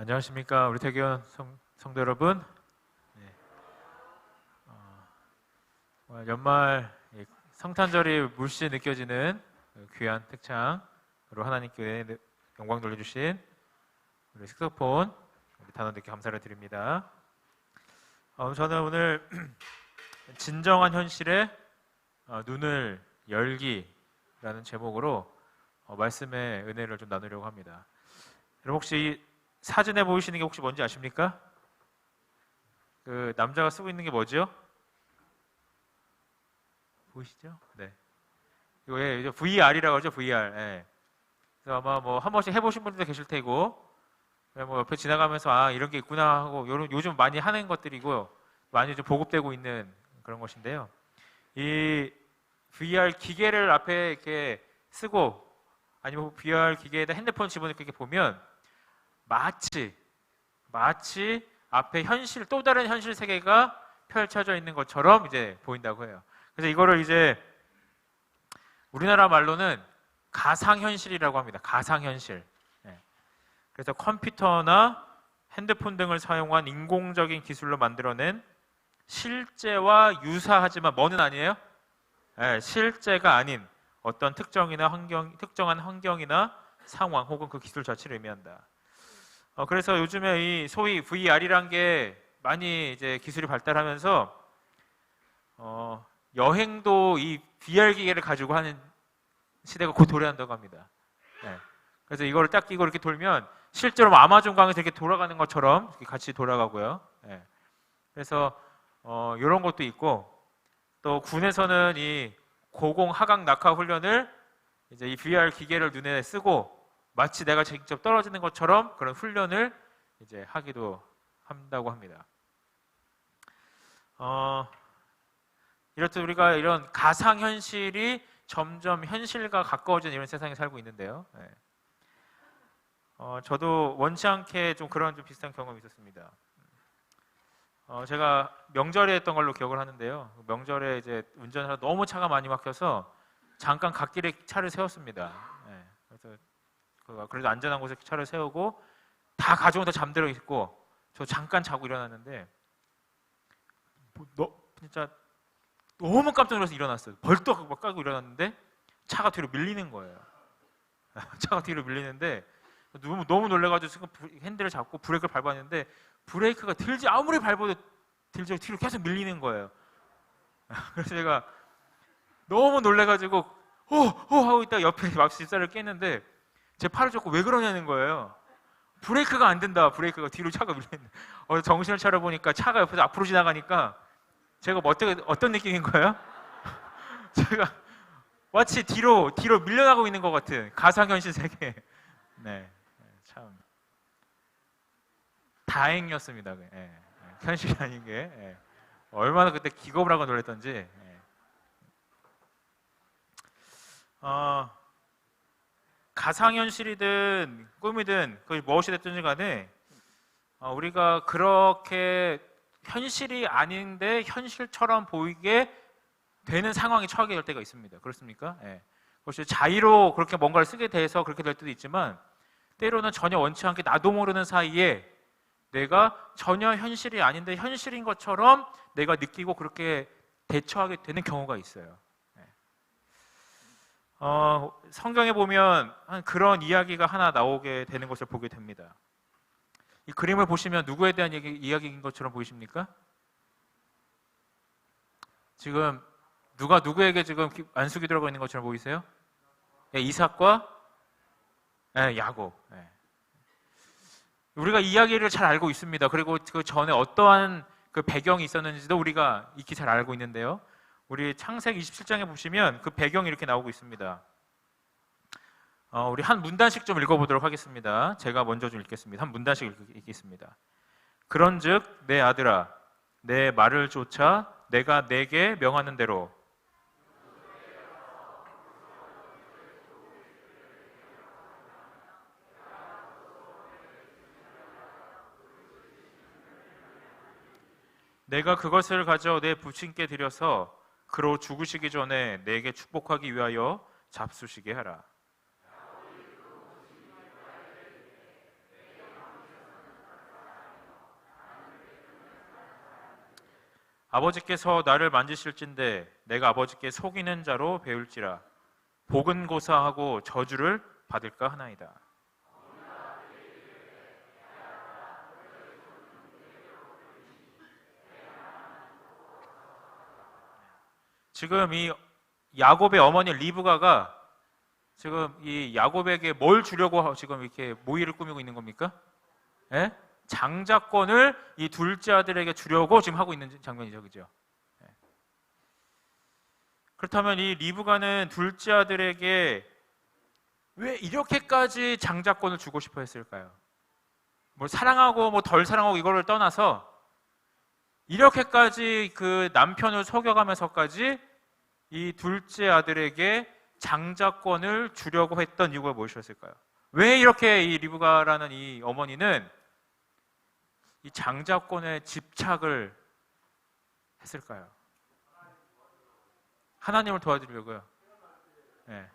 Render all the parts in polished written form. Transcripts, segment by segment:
안녕하십니까 우리 태교원 성도 여러분. 네. 정말 연말 성탄절이 물씬 느껴지는 귀한 특창으로 하나님께 영광 돌려주신 우리 색소폰 우리 단원들께 감사를 드립니다. 저는 오늘 진정한 현실에 눈을 열기라는 제목으로 말씀의 은혜를 좀 나누려고 합니다. 여러분 혹시 사진에 보이시는 게 혹시 뭔지 아십니까? 그 남자가 쓰고 있는 게 뭐죠? 보이시죠? 네. 이거 이제 VR이라고 하죠, VR. 예. 그래서 아마 뭐 한 번씩 해보신 분들도 계실 테고, 뭐 옆에 지나가면서 이런 게 있구나 하고 요즘 많이 하는 것들이고 많이 좀 보급되고 있는 그런 것인데요. 이 VR 기계를 앞에 이렇게 쓰고 아니면 VR 기계에다 핸드폰 집어넣고 이렇게 보면 마치 앞에 또 다른 현실 세계가 펼쳐져 있는 것처럼 이제 보인다고 해요. 그래서 이거를 이제 우리나라 말로는 가상현실이라고 합니다. 가상현실. 그래서 컴퓨터나 핸드폰 등을 사용한 인공적인 기술로 만들어낸 실제와 유사하지만 뭐는 아니에요? 실제가 아닌 어떤 특정한 환경이나 상황 혹은 그 기술 자체를 의미한다. 그래서 요즘에 이 소위 VR이란 게 많이 이제 기술이 발달하면서 여행도 이 VR 기계를 가지고 하는 시대가 곧 도래한다고 합니다. 그래서 이거를 딱 끼고 이렇게 돌면 실제로 아마존 강에서 이렇게 돌아가는 것처럼 이렇게 같이 돌아가고요. 그래서 이런 것도 있고 또 군에서는 이 고공 하강 낙하 훈련을 이제 이 VR 기계를 눈에 쓰고 마치 내가 직접 떨어지는 것처럼 그런 훈련을 이제 하기도 한다고 합니다. 이렇듯 우리가 이런 가상현실이 점점 현실과 가까워지는 이런 세상에 살고 있는데요. 저도 원치 않게 좀 그런 좀 비슷한 경험이 있었습니다. 제가 명절에 했던 걸로 기억을 하는데요. 명절에 이제 운전하다 너무 차가 많이 막혀서 잠깐 갓길에 차를 세웠습니다. 그래도 안전한 곳에 차를 세우고 다 가족은 다 잠들어 있고 저 잠깐 자고 일어났는데 진짜 너무 깜짝 놀라서 일어났어요. 벌떡 막 까고 일어났는데 차가 뒤로 밀리는 거예요. 차가 뒤로 밀리는데 너무 놀라가지고 핸들을 잡고 브레이크를 밟았는데 브레이크가 아무리 밟아도 뒤로 계속 밀리는 거예요. 그래서 제가 너무 놀래가지고 하고 있다가 옆에 막 집사를 깼는데 제 팔을 잡고 왜 그러냐는 거예요. 브레이크가 안 된다. 브레이크가 뒤로 차가 밀리는데 정신을 차려보니까 차가 옆에서 앞으로 지나가니까 제가 뭐 어떤 느낌인 거예요? 제가 마치 뒤로 밀려나고 있는 것 같은 가상현실 세계. 참 다행이었습니다. 현실이 아닌 게 얼마나 그때 기겁을 하고 놀랐던지. 가상현실이든 꿈이든 그것이 무엇이 됐든지 간에 우리가 그렇게 현실이 아닌데 현실처럼 보이게 되는 상황에 처하게 될 때가 있습니다. 그렇습니까? 그것이 자의로 그렇게 뭔가를 쓰게 돼서 그렇게 될 때도 있지만 때로는 전혀 원치 않게 나도 모르는 사이에 내가 전혀 현실이 아닌데 현실인 것처럼 내가 느끼고 그렇게 대처하게 되는 경우가 있어요. 성경에 보면 그런 이야기가 하나 나오게 되는 것을 보게 됩니다. 이 그림을 보시면 누구에 대한 이야기인 것처럼 보이십니까? 지금 누가 누구에게 지금 안수기 들어가 있는 것처럼 보이세요? 이삭과 야곱. 우리가 이야기를 잘 알고 있습니다. 그리고 그 전에 어떠한 그 배경이 있었는지도 우리가 익히 잘 알고 있는데요. 우리 창세기 27장에 보시면 그 배경이 이렇게 나오고 있습니다. 우리 한 문단씩 좀 읽어보도록 하겠습니다. 제가 먼저 좀 읽겠습니다. 한 문단씩 읽겠습니다. 그런즉 내 아들아, 내 말을 좇아 내가 내게 명하는 대로 내가 그것을 가져 내 부친께 드려서 그로 죽으시기 전에 내게 축복하기 위하여 잡수시게 하라. 아버지께서 나를 만지실진대 내가 아버지께 속이는 자로 배울지라 복은 고사하고 저주를 받을까 하나이다. 지금 이 야곱의 어머니 리브가가 지금 이 야곱에게 뭘 주려고 지금 이렇게 모의를 꾸미고 있는 겁니까? 예? 장자권을 이 둘째 아들에게 주려고 지금 하고 있는 장면이죠, 그죠? 예. 그렇다면 이 리브가는 둘째 아들에게 왜 이렇게까지 장자권을 주고 싶어 했을까요? 뭐 사랑하고 뭐 덜 사랑하고 이거를 떠나서 이렇게까지 그 남편을 속여가면서까지 이 둘째 아들에게 장자권을 주려고 했던 이유가 무엇이었을까요? 왜 이렇게 이 리브가라는 이 어머니는 이 장자권에 집착을 했을까요? 하나님을 도와주려고요. 네.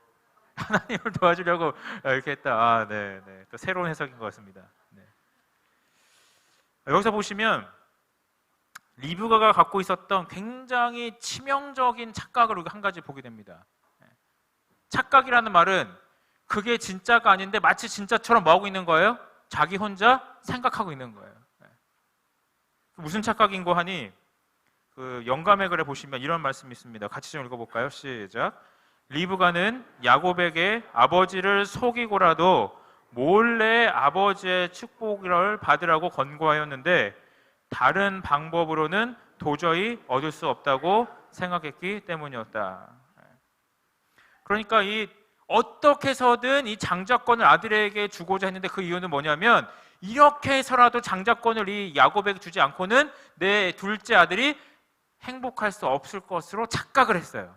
하나님을 도와주려고 이렇게 했다. 아, 네, 네. 또 새로운 해석인 것 같습니다. 네. 여기서 보시면 리브가가 갖고 있었던 굉장히 치명적인 착각을 우리가 한 가지 보게 됩니다. 착각이라는 말은 그게 진짜가 아닌데 마치 진짜처럼 뭐하고 있는 거예요? 자기 혼자 생각하고 있는 거예요. 무슨 착각인고 하니 그 영감의 글에 보시면 이런 말씀이 있습니다. 같이 좀 읽어볼까요? 시작. 리브가는 야곱에게 아버지를 속이고라도 몰래 아버지의 축복을 받으라고 권고하였는데 다른 방법으로는 도저히 얻을 수 없다고 생각했기 때문이었다. 그러니까 이 어떻게 해서든 이 장자권을 아들에게 주고자 했는데 그 이유는 뭐냐면 이렇게 해서라도 장자권을 이 야곱에게 주지 않고는 내 둘째 아들이 행복할 수 없을 것으로 착각을 했어요.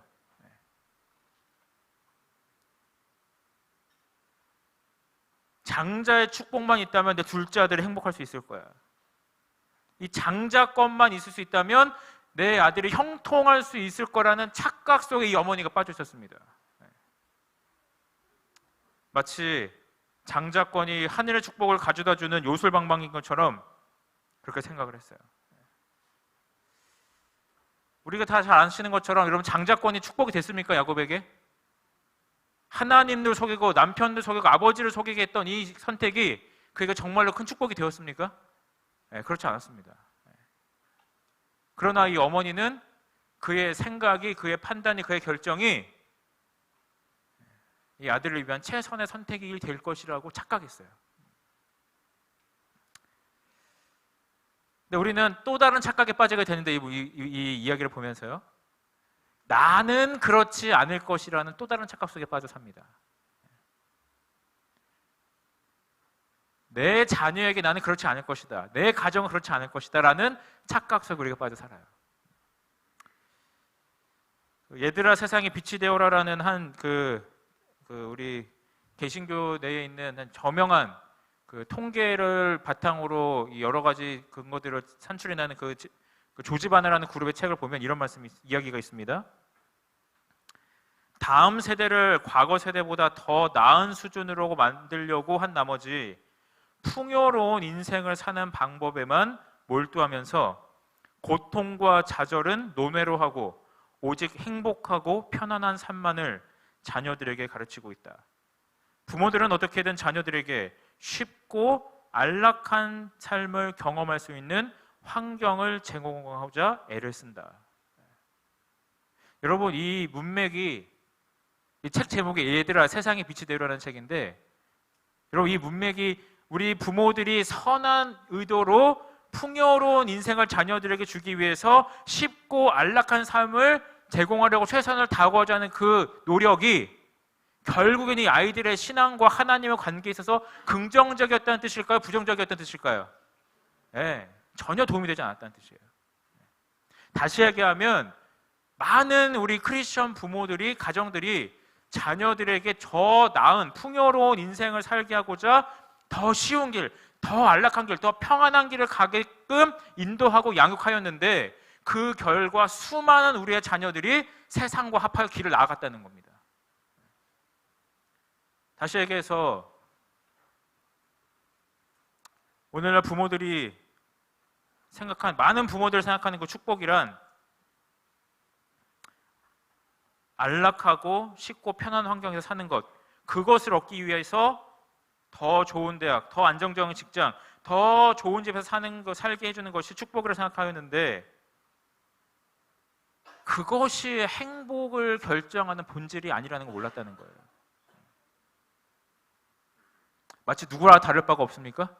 장자의 축복만 있다면 내 둘째 아들이 행복할 수 있을 거야. 이 장자권만 있을 수 있다면 내 아들이 형통할 수 있을 거라는 착각 속에 이 어머니가 빠져 있었습니다. 마치 장자권이 하늘의 축복을 가져다 주는 요술방방인 것처럼 그렇게 생각을 했어요. 우리가 다 잘 아시는 것처럼 여러분 장자권이 축복이 됐습니까? 야곱에게? 하나님들 속이고 남편들 속이고 아버지를 속이게 했던 이 선택이 그에게 정말로 큰 축복이 되었습니까? 네, 그렇지 않았습니다. 그러나 이 어머니는 그의 생각이, 그의 판단이, 그의 결정이 이 아들을 위한 최선의 선택이 될 것이라고 착각했어요. 근데 우리는 또 다른 착각에 빠지게 되는데 이 이야기를 보면서요. 나는 그렇지 않을 것이라는 또 다른 착각 속에 빠져 삽니다. 내 자녀에게 나는 그렇지 않을 것이다. 내 가정은 그렇지 않을 것이다. 라는 착각 속에 우리가 빠져 살아요. 얘들아 세상에 빛이 되어라라는 한 우리 개신교 내에 있는 한 저명한 그 통계를 바탕으로 여러 가지 근거들을 산출해내는 그 조지바나라는 그룹의 책을 보면 이런 이야기가 있습니다. 다음 세대를 과거 세대보다 더 나은 수준으로 만들려고 한 나머지 풍요로운 인생을 사는 방법에만 몰두하면서 고통과 좌절은 논외로 하고 오직 행복하고 편안한 삶만을 자녀들에게 가르치고 있다. 부모들은 어떻게든 자녀들에게 쉽고 안락한 삶을 경험할 수 있는 환경을 제공하고자 애를 쓴다. 여러분 이 문맥이 이 책 제목이 얘들아 세상의 빛이 되어라는 책인데 여러분 이 문맥이 우리 부모들이 선한 의도로 풍요로운 인생을 자녀들에게 주기 위해서 쉽고 안락한 삶을 제공하려고 최선을 다하고자 하는 그 노력이 결국엔 이 아이들의 신앙과 하나님의 관계에 있어서 긍정적이었다는 뜻일까요? 부정적이었다는 뜻일까요? 네, 전혀 도움이 되지 않았다는 뜻이에요. 다시 얘기하면 많은 우리 크리스천 부모들이 가정들이 자녀들에게 더 나은 풍요로운 인생을 살게 하고자 더 쉬운 길, 더 안락한 길, 더 평안한 길을 가게끔 인도하고 양육하였는데 그 결과 수많은 우리의 자녀들이 세상과 합하여 길을 나아갔다는 겁니다. 다시 얘기해서 오늘날 부모들이 많은 부모들이 생각하는 그 축복이란 안락하고 쉽고 편한 환경에서 사는 것, 그것을 얻기 위해서 더 좋은 대학, 더 안정적인 직장, 더 좋은 집에서 살게 해주는 것이 축복이라고 생각하였는데, 그것이 행복을 결정하는 본질이 아니라는 걸 몰랐다는 거예요. 마치 누구나 다를 바가 없습니까?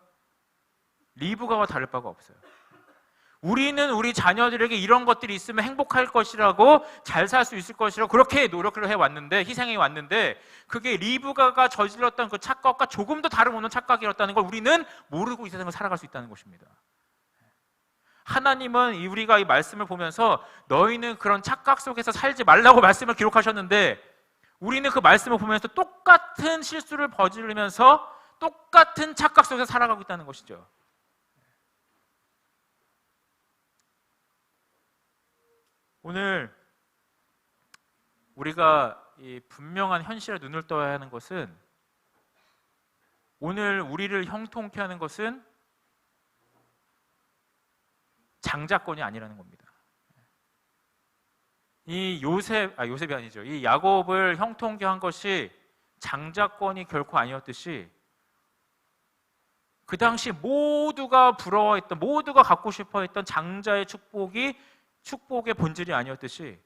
리브가와 다를 바가 없어요. 우리는 우리 자녀들에게 이런 것들이 있으면 행복할 것이라고, 잘 살 수 있을 것이라고 그렇게 노력을 해왔는데, 희생해 왔는데, 그게 리브가가 저질렀던 그 착각과 조금도 다름없는 착각이었다는 걸 우리는 모르고 이 세상을 살아갈 수 있다는 것입니다. 하나님은 우리가 이 말씀을 보면서 너희는 그런 착각 속에서 살지 말라고 말씀을 기록하셨는데, 우리는 그 말씀을 보면서 똑같은 실수를 저지르면서 똑같은 착각 속에서 살아가고 있다는 것이죠. 오늘 우리가 이 분명한 현실에 눈을 떠야 하는 것은, 오늘 우리를 형통케 하는 것은 장자권이 아니라는 겁니다. 이 요셉이 아니죠. 이 야곱을 형통케 한 것이 장자권이 결코 아니었듯이, 그 당시 모두가 부러워했던, 모두가 갖고 싶어했던 장자의 축복의 본질이 아니었듯이,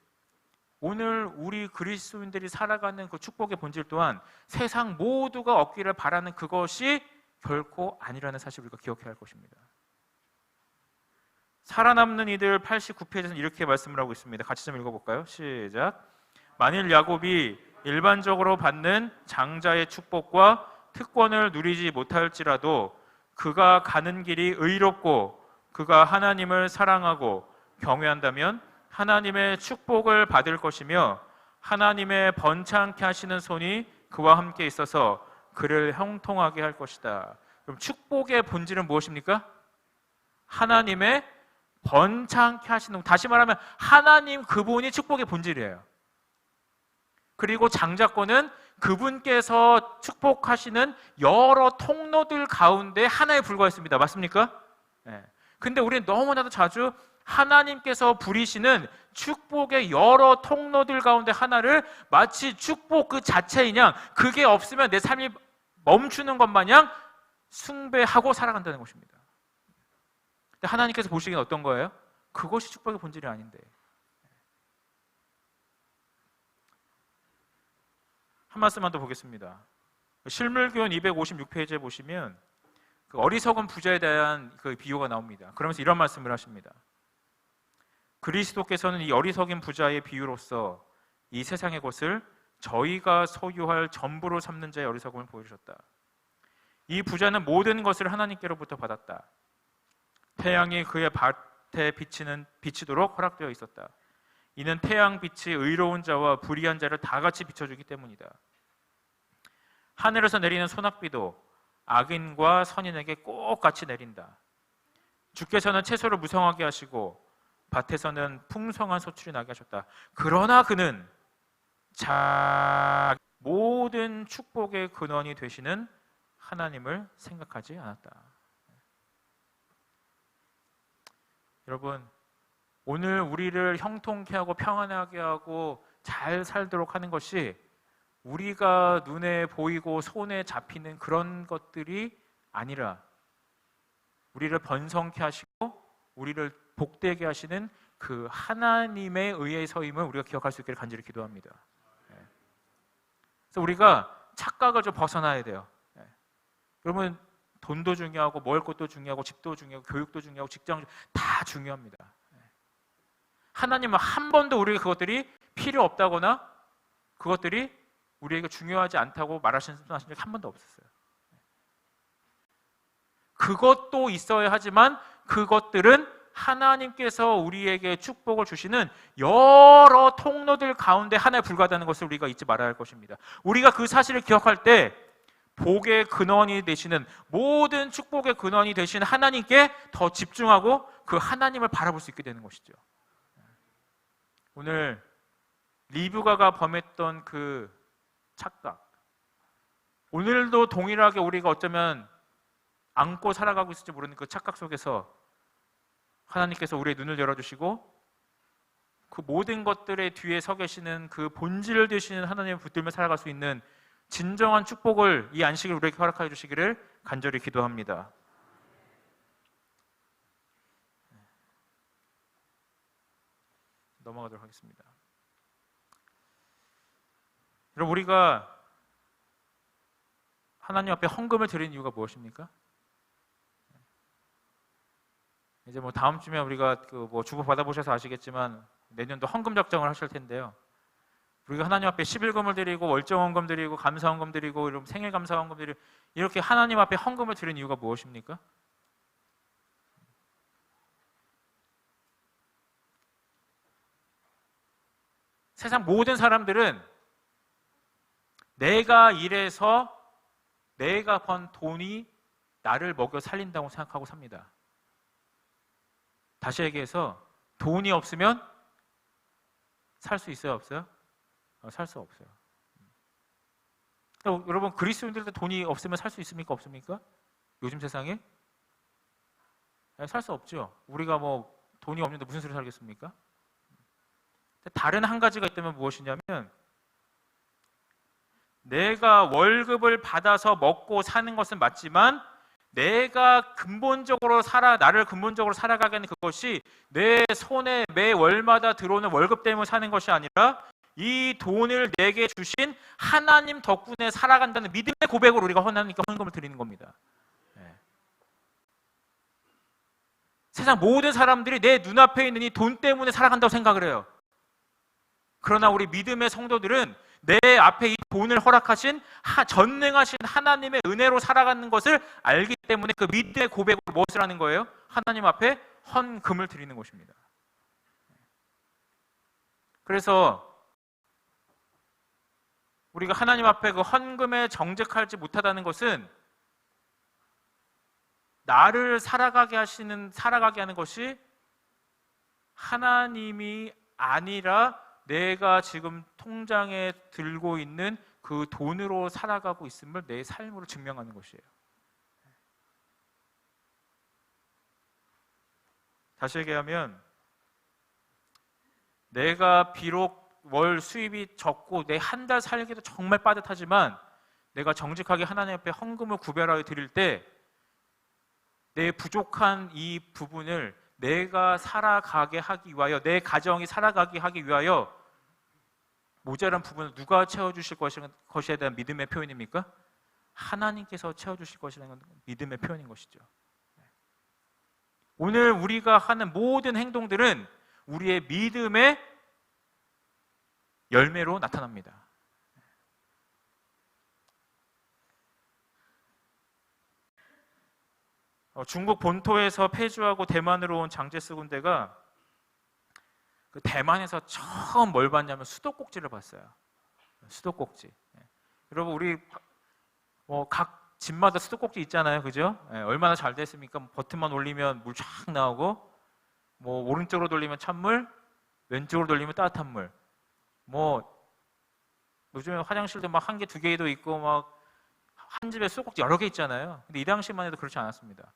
오늘 우리 그리스도인들이 살아가는 그 축복의 본질 또한 세상 모두가 얻기를 바라는 그것이 결코 아니라는 사실을 우리가 기억해야 할 것입니다. 살아남는 이들 89페이지에서는 이렇게 말씀을 하고 있습니다. 같이 좀 읽어볼까요? 시작. 만일 야곱이 일반적으로 받는 장자의 축복과 특권을 누리지 못할지라도 그가 가는 길이 의롭고 그가 하나님을 사랑하고 경외한다면 하나님의 축복을 받을 것이며, 하나님의 번창케 하시는 손이 그와 함께 있어서 그를 형통하게 할 것이다. 그럼 축복의 본질은 무엇입니까? 하나님의 번창케 하시는, 다시 말하면 하나님 그분이 축복의 본질이에요. 그리고 장자권은 그분께서 축복하시는 여러 통로들 가운데 하나에 불과했습니다. 맞습니까? 네. 근데 우리는 너무나도 자주 하나님께서 부리시는 축복의 여러 통로들 가운데 하나를 마치 축복 그 자체인 양, 그게 없으면 내 삶이 멈추는 것 마냥 숭배하고 살아간다는 것입니다. 근데 하나님께서 보시기엔 어떤 거예요? 그것이 축복의 본질이 아닌데. 한 말씀만 더 보겠습니다. 실물교훈 256페이지에 보시면 그 어리석은 부자에 대한 그 비유가 나옵니다. 그러면서 이런 말씀을 하십니다. 그리스도께서는 이 어리석은 부자의 비유로서 이 세상의 것을 저희가 소유할 전부로 삼는 자의 어리석음을 보여주셨다. 이 부자는 모든 것을 하나님께로부터 받았다. 태양이 그의 밭에 비치도록 허락되어 있었다. 이는 태양빛이 의로운 자와 불의한 자를 다 같이 비춰주기 때문이다. 하늘에서 내리는 소낙비도 악인과 선인에게 꼭 같이 내린다. 주께서는 채소를 무성하게 하시고 밭에서는 풍성한 소출이 나게 하셨다. 그러나 그는 모든 축복의 근원이 되시는 하나님을 생각하지 않았다. 여러분, 오늘 우리를 형통케 하고 평안하게 하고 잘 살도록 하는 것이 우리가 눈에 보이고 손에 잡히는 그런 것들이 아니라, 우리를 번성케 하시고 우리를 복되게 하시는 그 하나님에 의해서임을 우리가 기억할 수 있기를 간절히 기도합니다. 그래서 우리가 착각을 좀 벗어나야 돼요. 여러분, 돈도 중요하고 먹을 것도 중요하고 집도 중요하고 교육도 중요하고 직장 다 중요합니다. 하나님은 한 번도 우리에게 그것들이 필요 없다거나 그것들이 우리에게 중요하지 않다고 말하신 적이 한 번도 없었어요. 그것도 있어야 하지만 그것들은 하나님께서 우리에게 축복을 주시는 여러 통로들 가운데 하나에 불과하다는 것을 우리가 잊지 말아야 할 것입니다. 우리가 그 사실을 기억할 때 복의 근원이 되시는, 모든 축복의 근원이 되시는 하나님께 더 집중하고 그 하나님을 바라볼 수 있게 되는 것이죠. 오늘 리브가가 범했던 그 착각, 오늘도 동일하게 우리가 어쩌면 안고 살아가고 있을지 모르는 그 착각 속에서 하나님께서 우리의 눈을 열어주시고 그 모든 것들의 뒤에 서 계시는 그 본질을 되시는 하나님을 붙들며 살아갈 수 있는 진정한 축복을, 이 안식을 우리에게 허락하여 주시기를 간절히 기도합니다. 넘어가도록 하겠습니다. 여러분, 우리가 하나님 앞에 헌금을 드리는 이유가 무엇입니까? 이제 뭐 다음 주면 우리가 그 뭐 주보 받아보셔서 아시겠지만 내년도 헌금 작정을 하실 텐데요. 우리가 하나님 앞에 11금을 드리고 월정 헌금 드리고 감사 헌금 드리고 이런 생일 감사 헌금 드리고 이렇게 하나님 앞에 헌금을 드리는 이유가 무엇입니까? 세상 모든 사람들은 내가 일해서 내가 번 돈이 나를 먹여 살린다고 생각하고 삽니다. 다시 얘기해서 돈이 없으면 살 수 있어요, 없어요? 살 수 없어요. 여러분, 그리스도인들도 돈이 없으면 살 수 있습니까, 없습니까? 요즘 세상에? 살 수 없죠. 우리가 뭐 돈이 없는데 무슨 수로 살겠습니까? 다른 한 가지가 있다면 무엇이냐면, 내가 월급을 받아서 먹고 사는 것은 맞지만 내가 나를 근본적으로 살아가게 하는 그것이 내 손에 매 월마다 들어오는 월급 때문에 사는 것이 아니라 이 돈을 내게 주신 하나님 덕분에 살아간다는 믿음의 고백으로 우리가 하나님께 헌금을 드리는 겁니다. 네. 세상 모든 사람들이 내 눈앞에 있는 이 돈 때문에 살아간다고 생각을 해요. 그러나 우리 믿음의 성도들은 내 앞에 이 돈을 허락하신 전능하신 하나님의 은혜로 살아가는 것을 알기 때문에 그 믿음의 고백으로 무엇을 하는 거예요? 하나님 앞에 헌금을 드리는 것입니다. 그래서 우리가 하나님 앞에 그 헌금에 정직하지 못하다는 것은 나를 살아가게 하는 것이 하나님이 아니라 내가 지금 통장에 들고 있는 그 돈으로 살아가고 있음을 내 삶으로 증명하는 것이에요. 다시 얘기하면 내가 비록 월 수입이 적고 내 한 달 살기도 정말 빠듯하지만 내가 정직하게 하나님 앞에 헌금을 구별하여 드릴 때 내 부족한 이 부분을 내가 살아가게 하기 위하여, 내 가정이 살아가게 하기 위하여 모자란 부분을 누가 채워주실 것에 대한 믿음의 표현입니까? 하나님께서 채워주실 것이라는 믿음의 표현인 것이죠. 오늘 우리가 하는 모든 행동들은 우리의 믿음의 열매로 나타납니다. 중국 본토에서 폐주하고 대만으로 온 장제스 군대가 그 대만에서 처음 뭘 봤냐면 수도꼭지를 봤어요. 수도꼭지. 여러분, 우리 각 집마다 수도꼭지 있잖아요, 그죠? 얼마나 잘 됐습니까? 버튼만 올리면 물 쫙 나오고, 뭐 오른쪽으로 돌리면 찬물, 왼쪽으로 돌리면 따뜻한 물. 뭐 요즘에 화장실도 막 한 개, 두 개도 있고 막 한 집에 수도꼭지 여러 개 있잖아요. 근데 이 당시만 해도 그렇지 않았습니다.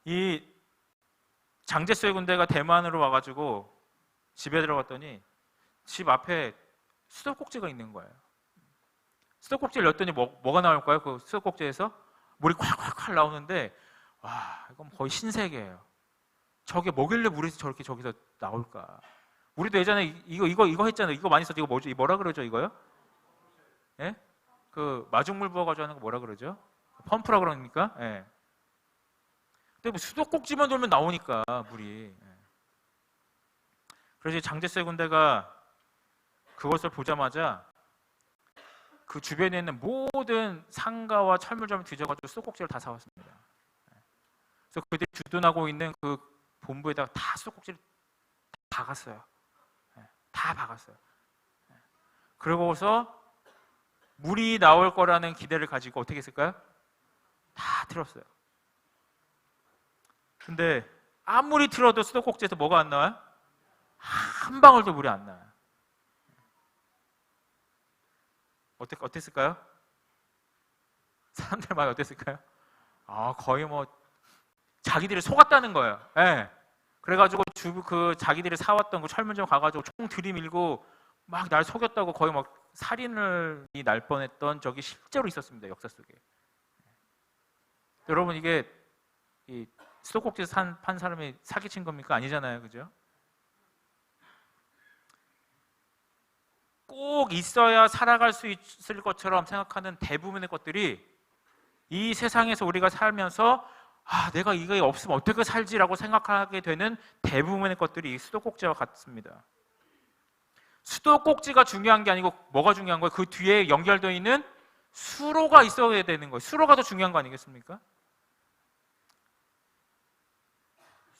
이 장제스의 군대가 대만으로 와가지고 집에 들어갔더니 집 앞에 수도꼭지가 있는 거예요. 수도꼭지를 열었더니 뭐가 나올까요? 그 수도꼭지에서 물이 콸콸콸 나오는데, 와, 이건 거의 신세계예요. 저게 뭐길래 물이 저렇게 저기서 나올까? 우리도 예전에 이거 했잖아요. 이거 많이 썼죠. 이거 뭐죠? 뭐라 그러죠? 이거요? 예? 그 마중물 부어가지고 하는 거 뭐라 그러죠? 펌프라 그러니까? 예. 근데 뭐 수도꼭지만 돌면 나오니까 물이. 그래서 장제스의 군대가 그것을 보자마자 그 주변에 있는 모든 상가와 철물점을 뒤져가지고 수도꼭지를 다 사왔습니다. 그래서 그들이 주둔하고 있는 그 본부에다가 다 수도꼭지를 다 박았어요. 다 박았어요. 그러고서 물이 나올 거라는 기대를 가지고 어떻게 했을까요? 다 틀었어요. 근데 아무리 틀어도 수도꼭지에서 뭐가 안 나와요? 한 방울도 물이 안 나와요. 어땠을까요? 사람들 말이 어땠을까요? 거의 뭐 자기들이 속았다는 거예요. 네. 그래가지고 그 자기들이 사왔던 그 철문점 가가지고 총 들이밀고 막 날 속였다고 거의 막 살인을 날 뻔했던 적이 실제로 있었습니다. 역사 속에. 여러분, 이게 이 수도꼭지에서 판 사람이 사기친 겁니까? 아니잖아요, 그죠? 꼭 있어야 살아갈 수 있을 것처럼 생각하는 대부분의 것들이 이 세상에서 우리가 살면서 내가 이거 없으면 어떻게 살지라고 생각하게 되는 대부분의 것들이 이 수도꼭지와 같습니다. 수도꼭지가 중요한 게 아니고 뭐가 중요한 거예요? 그 뒤에 연결되어 있는 수로가 있어야 되는 거예요. 수로가 더 중요한 거 아니겠습니까?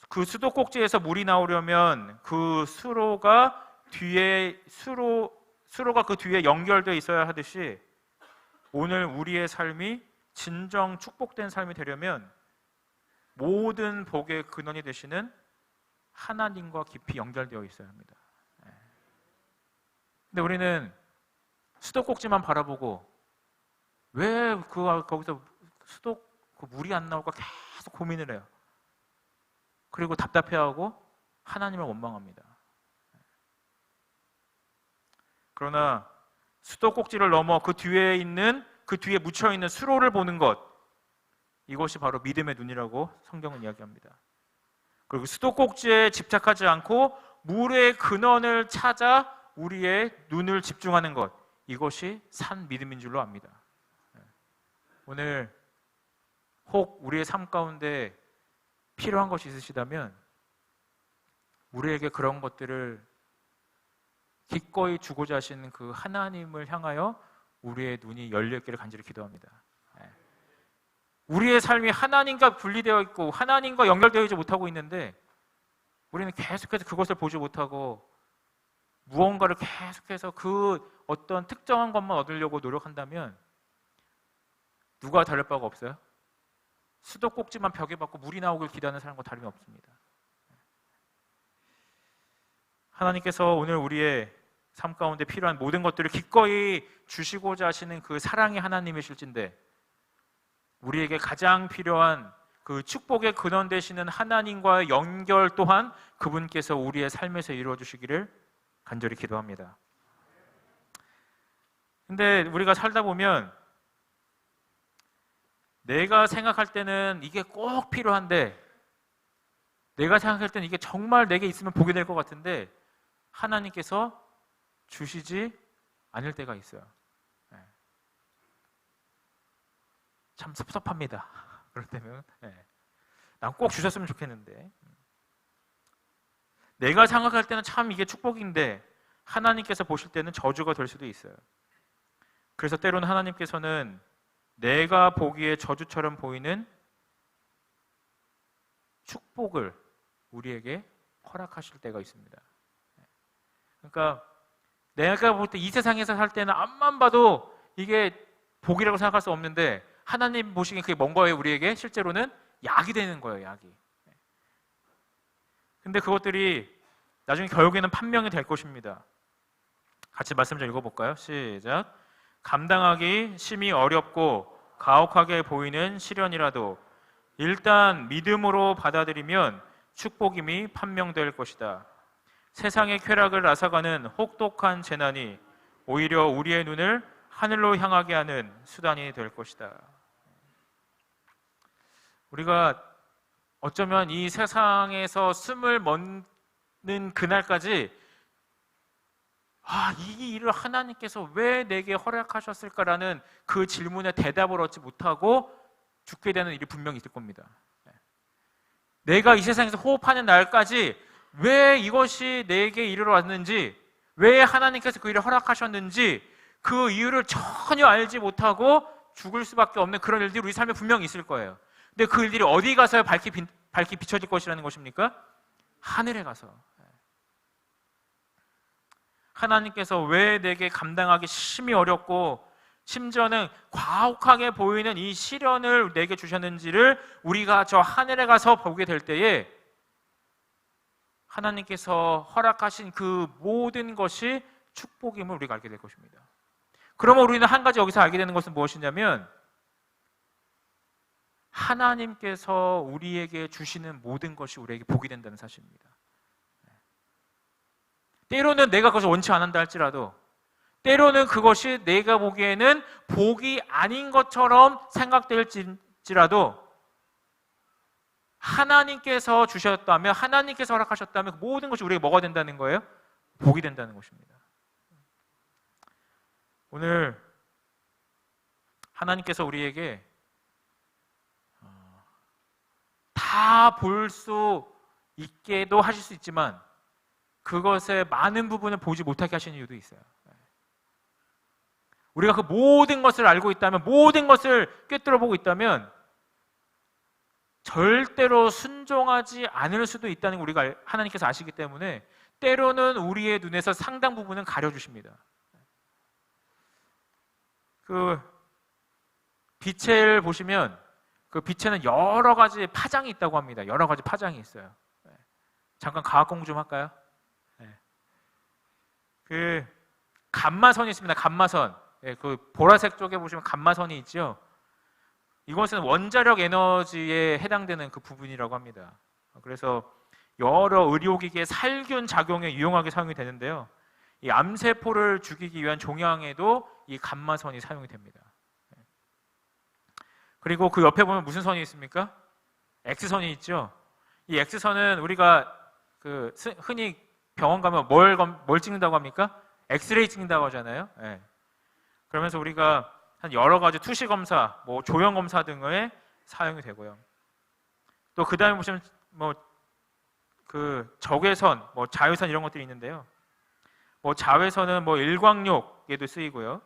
그 수도꼭지에서 물이 나오려면 그 수로가 그 뒤에 연결되어 있어야 하듯이 오늘 우리의 삶이 진정 축복된 삶이 되려면 모든 복의 근원이 되시는 하나님과 깊이 연결되어 있어야 합니다. 근데 우리는 수도꼭지만 바라보고 왜 거기서 그 물이 안 나올까 계속 고민을 해요. 그리고 답답해하고 하나님을 원망합니다. 그러나 수도꼭지를 넘어 그 뒤에 묻혀 있는 수로를 보는 것, 이것이 바로 믿음의 눈이라고 성경은 이야기합니다. 그리고 수도꼭지에 집착하지 않고 물의 근원을 찾아 우리의 눈을 집중하는 것, 이것이 산 믿음인 줄로 압니다. 오늘 혹 우리의 삶 가운데 필요한 것이 있으시다면 우리에게 그런 것들을 기꺼이 주고자 하시는 그 하나님을 향하여 우리의 눈이 열려있기를 간절히 기도합니다. 우리의 삶이 하나님과 분리되어 있고 하나님과 연결되어 있지 못하고 있는데 우리는 계속해서 그것을 보지 못하고 무언가를 계속해서 그 어떤 특정한 것만 얻으려고 노력한다면 누가 다를 바가 없어요? 수도꼭지만 벽에 박고 물이 나오길 기대하는 사람과 다름이 없습니다. 하나님께서 오늘 우리의 삶 가운데 필요한 모든 것들을 기꺼이 주시고자 하시는 그 사랑의 하나님이실진데 우리에게 가장 필요한 그 축복의 근원 되시는 하나님과의 연결 또한 그분께서 우리의 삶에서 이루어 주시기를 간절히 기도합니다. 근데 우리가 살다 보면 내가 생각할 때는 이게 꼭 필요한데 내가 생각할 때는 이게 정말 내게 있으면 보게 될 것 같은데 하나님께서 주시지 않을 때가 있어요. 참 섭섭합니다. 그럴 때면 난 꼭 주셨으면 좋겠는데 내가 생각할 때는 참 이게 축복인데 하나님께서 보실 때는 저주가 될 수도 있어요. 그래서 때로는 하나님께서는 내가 보기에 저주처럼 보이는 축복을 우리에게 허락하실 때가 있습니다. 그러니까 내가 볼 때 이 세상에서 살 때는 앞만 봐도 이게 복이라고 생각할 수 없는데 하나님 보시기에 그게 뭔 거예요? 우리에게 실제로는 약이 되는 거예요. 약이. 근데 그것들이 나중에 결국에는 판명이 될 것입니다. 같이 말씀 좀 읽어볼까요? 시작. 감당하기 심히 어렵고 가혹하게 보이는 시련이라도 일단 믿음으로 받아들이면 축복임이 판명될 것이다. 세상의 쾌락을 앗아가는 혹독한 재난이 오히려 우리의 눈을 하늘로 향하게 하는 수단이 될 것이다. 우리가 어쩌면 이 세상에서 숨을 멎는 그날까지 이 일을 하나님께서 왜 내게 허락하셨을까라는 그 질문에 대답을 얻지 못하고 죽게 되는 일이 분명히 있을 겁니다. 내가 이 세상에서 호흡하는 날까지 왜 이것이 내게 이르러 왔는지, 왜 하나님께서 그 일을 허락하셨는지 그 이유를 전혀 알지 못하고 죽을 수밖에 없는 그런 일들이 우리 삶에 분명히 있을 거예요. 근데 그 일들이 어디 가서 밝히 비춰질 것이라는 것입니까? 하늘에 가서. 하나님께서 왜 내게 감당하기 심히 어렵고 심지어는 과혹하게 보이는 이 시련을 내게 주셨는지를 우리가 저 하늘에 가서 보게 될 때에 하나님께서 허락하신 그 모든 것이 축복임을 우리가 알게 될 것입니다. 그러면 우리는 한 가지 여기서 알게 되는 것은 무엇이냐면 하나님께서 우리에게 주시는 모든 것이 우리에게 복이 된다는 사실입니다. 때로는 내가 그것을 원치 않는다 할지라도, 때로는 그것이 내가 보기에는 복이 아닌 것처럼 생각될지라도 하나님께서 주셨다면, 하나님께서 허락하셨다면 그 모든 것이 우리에게 뭐가 된다는 거예요? 복이 된다는 것입니다. 오늘 하나님께서 우리에게 다 볼 수 있게도 하실 수 있지만 그것의 많은 부분을 보지 못하게 하시는 이유도 있어요. 우리가 그 모든 것을 알고 있다면, 모든 것을 꿰뚫어 보고 있다면 절대로 순종하지 않을 수도 있다는 걸 우리가 하나님께서 아시기 때문에 때로는 우리의 눈에서 상당 부분은 가려주십니다. 그 빛을 보시면 그 빛에는 여러 가지 파장이 있다고 합니다. 여러 가지 파장이 있어요. 잠깐 과학 공부 좀 할까요? 그 감마선이 있습니다. 감마선. 그 보라색 쪽에 보시면 감마선이 있죠. 이것은 원자력 에너지에 해당되는 그 부분이라고 합니다. 그래서 여러 의료기기의 살균 작용에 유용하게 사용이 되는데요. 이 암세포를 죽이기 위한 종양에도 이 감마선이 사용이 됩니다. 그리고 그 옆에 보면 무슨 선이 있습니까? X선이 있죠. 이 X선은 우리가 그 흔히 병원 가면 뭘 찍는다고 합니까? 엑스레이 찍는다고 하잖아요. 그러면서 우리가 한 여러 가지 투시 검사, 뭐 조형 검사 등에 사용이 되고요. 또 그 다음에 보시면 뭐 그 적외선, 뭐 자외선 이런 것들이 있는데요. 뭐 자외선은 뭐 일광욕에도 쓰이고요.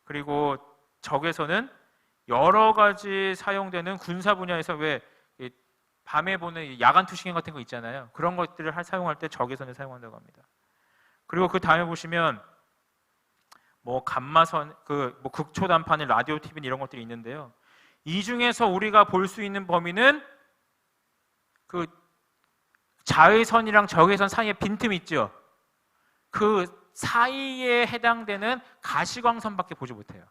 그리고 적외선은 여러 가지 사용되는 군사 분야에서 왜 밤에 보는 야간 투시경 같은 거 있잖아요. 그런 것들을 사용할 때 적외선을 사용한다고 합니다. 그리고 그 다음에 보시면 뭐 감마선, 뭐 극초단파는 라디오, TV 이런 것들이 있는데요. 이 중에서 우리가 볼 수 있는 범위는 그 자외선이랑 적외선 사이에 빈틈이 있죠. 그 사이에 해당되는 가시광선밖에 보지 못해요.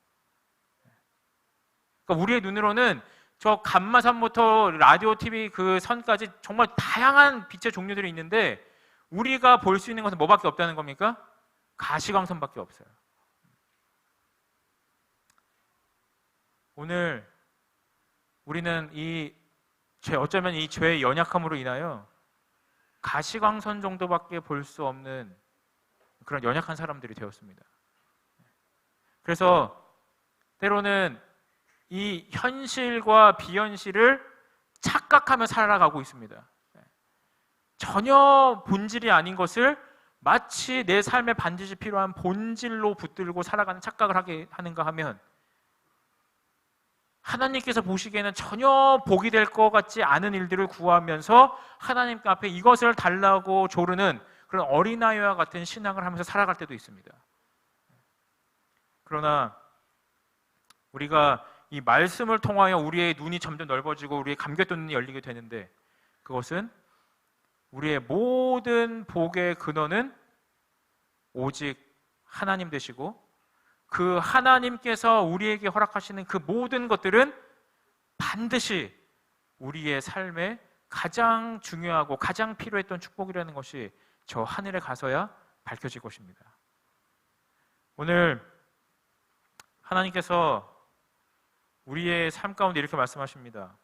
그러니까 우리의 눈으로는 저 감마선부터 라디오, TV 그 선까지 정말 다양한 빛의 종류들이 있는데 우리가 볼 수 있는 것은 뭐밖에 없다는 겁니까? 가시광선밖에 없어요. 오늘 우리는 어쩌면 이 죄의 연약함으로 인하여 가시광선 정도밖에 볼 수 없는 그런 연약한 사람들이 되었습니다. 그래서 때로는 이 현실과 비현실을 착각하며 살아가고 있습니다. 전혀 본질이 아닌 것을 마치 내 삶에 반드시 필요한 본질로 붙들고 살아가는 착각을 하는가 하면 하나님께서 보시기에는 전혀 복이 될 것 같지 않은 일들을 구하면서 하나님 앞에 이것을 달라고 조르는 그런 어린아이와 같은 신앙을 하면서 살아갈 때도 있습니다. 그러나 우리가 이 말씀을 통하여 우리의 눈이 점점 넓어지고 우리의 감겼던 눈이 열리게 되는데 그것은 우리의 모든 복의 근원은 오직 하나님 되시고 그 하나님께서 우리에게 허락하시는 그 모든 것들은 반드시 우리의 삶에 가장 중요하고 가장 필요했던 축복이라는 것이 저 하늘에 가서야 밝혀질 것입니다. 오늘 하나님께서 우리의 삶 가운데 이렇게 말씀하십니다.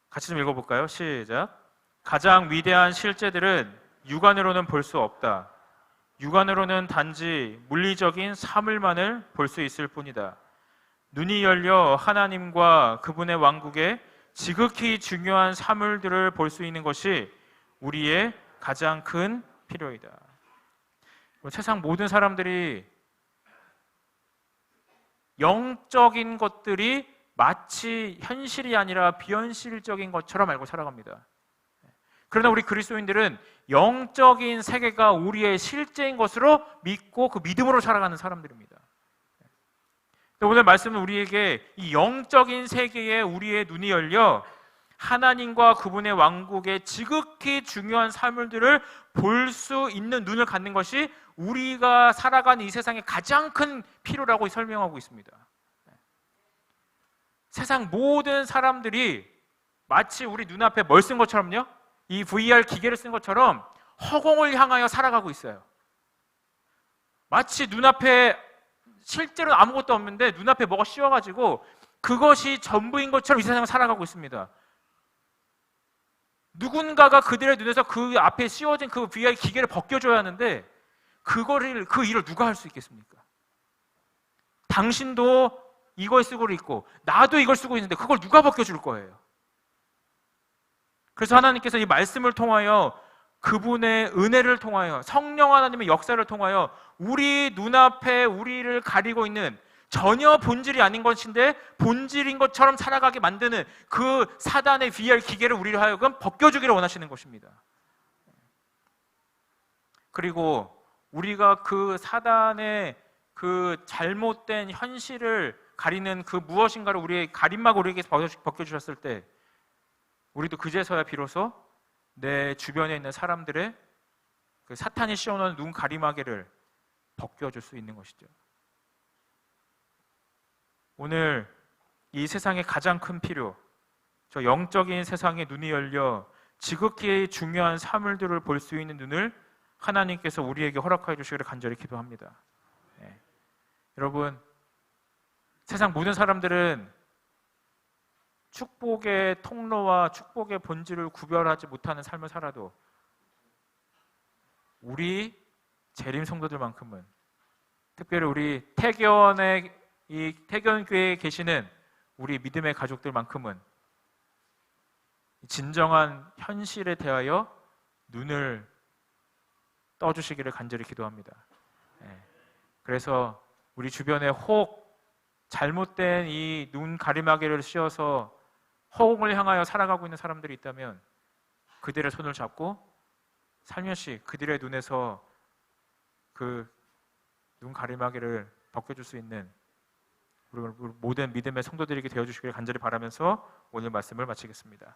같이 좀 읽어볼까요? 시작. 가장 위대한 실제들은 육안으로는 볼 수 없다. 육안으로는 단지 물리적인 사물만을 볼 수 있을 뿐이다. 눈이 열려 하나님과 그분의 왕국의 지극히 중요한 사물들을 볼 수 있는 것이 우리의 가장 큰 필요이다. 세상 모든 사람들이 영적인 것들이 마치 현실이 아니라 비현실적인 것처럼 알고 살아갑니다. 그러나 우리 그리스도인들은 영적인 세계가 우리의 실제인 것으로 믿고 그 믿음으로 살아가는 사람들입니다. 오늘 말씀은 우리에게 이 영적인 세계에 우리의 눈이 열려 하나님과 그분의 왕국의 지극히 중요한 사물들을 볼 수 있는 눈을 갖는 것이 우리가 살아가는 이 세상의 가장 큰 필요라고 설명하고 있습니다. 세상 모든 사람들이 마치 우리 눈앞에 뭘 쓴 것처럼요, 이 VR 기계를 쓴 것처럼 허공을 향하여 살아가고 있어요. 마치 눈앞에 실제로 아무것도 없는데 눈앞에 뭐가 씌워가지고 그것이 전부인 것처럼 이 세상을 살아가고 있습니다. 누군가가 그들의 눈에서 그 앞에 씌워진 그 VR 기계를 벗겨줘야 하는데 그 일을 누가 할 수 있겠습니까? 당신도 이걸 쓰고 있고 나도 이걸 쓰고 있는데 그걸 누가 벗겨줄 거예요? 그래서 하나님께서 이 말씀을 통하여 그분의 은혜를 통하여 성령 하나님의 역사를 통하여 우리 눈앞에 우리를 가리고 있는 전혀 본질이 아닌 것인데 본질인 것처럼 살아가게 만드는 그 사단의 VR 기계를 우리를 하여금 벗겨주기를 원하시는 것입니다. 그리고 우리가 그 사단의 그 잘못된 현실을 가리는 그 무엇인가를 우리의 가림막을 우리에게 벗겨주셨을 때 우리도 그제서야 비로소 내 주변에 있는 사람들의 그 사탄이 씌워놓은 눈 가리마개를 벗겨줄 수 있는 것이죠. 오늘 이 세상의 가장 큰 필요, 저 영적인 세상의 눈이 열려 지극히 중요한 사물들을 볼 수 있는 눈을 하나님께서 우리에게 허락하여 주시기를 간절히 기도합니다. 네. 여러분, 세상 모든 사람들은 축복의 통로와 축복의 본질을 구별하지 못하는 삶을 살아도 우리 재림 성도들만큼은, 특별히 우리 이 태견교회에 계시는 우리 믿음의 가족들만큼은 진정한 현실에 대하여 눈을 떠주시기를 간절히 기도합니다. 그래서 우리 주변에 혹 잘못된 이 눈 가리마개를 씌워서 허공을 향하여 살아가고 있는 사람들이 있다면 그들의 손을 잡고 살며시 그들의 눈에서 그 눈 가리마개를 벗겨줄 수 있는 우리 모든 믿음의 성도들에게 되어주시기를 간절히 바라면서 오늘 말씀을 마치겠습니다.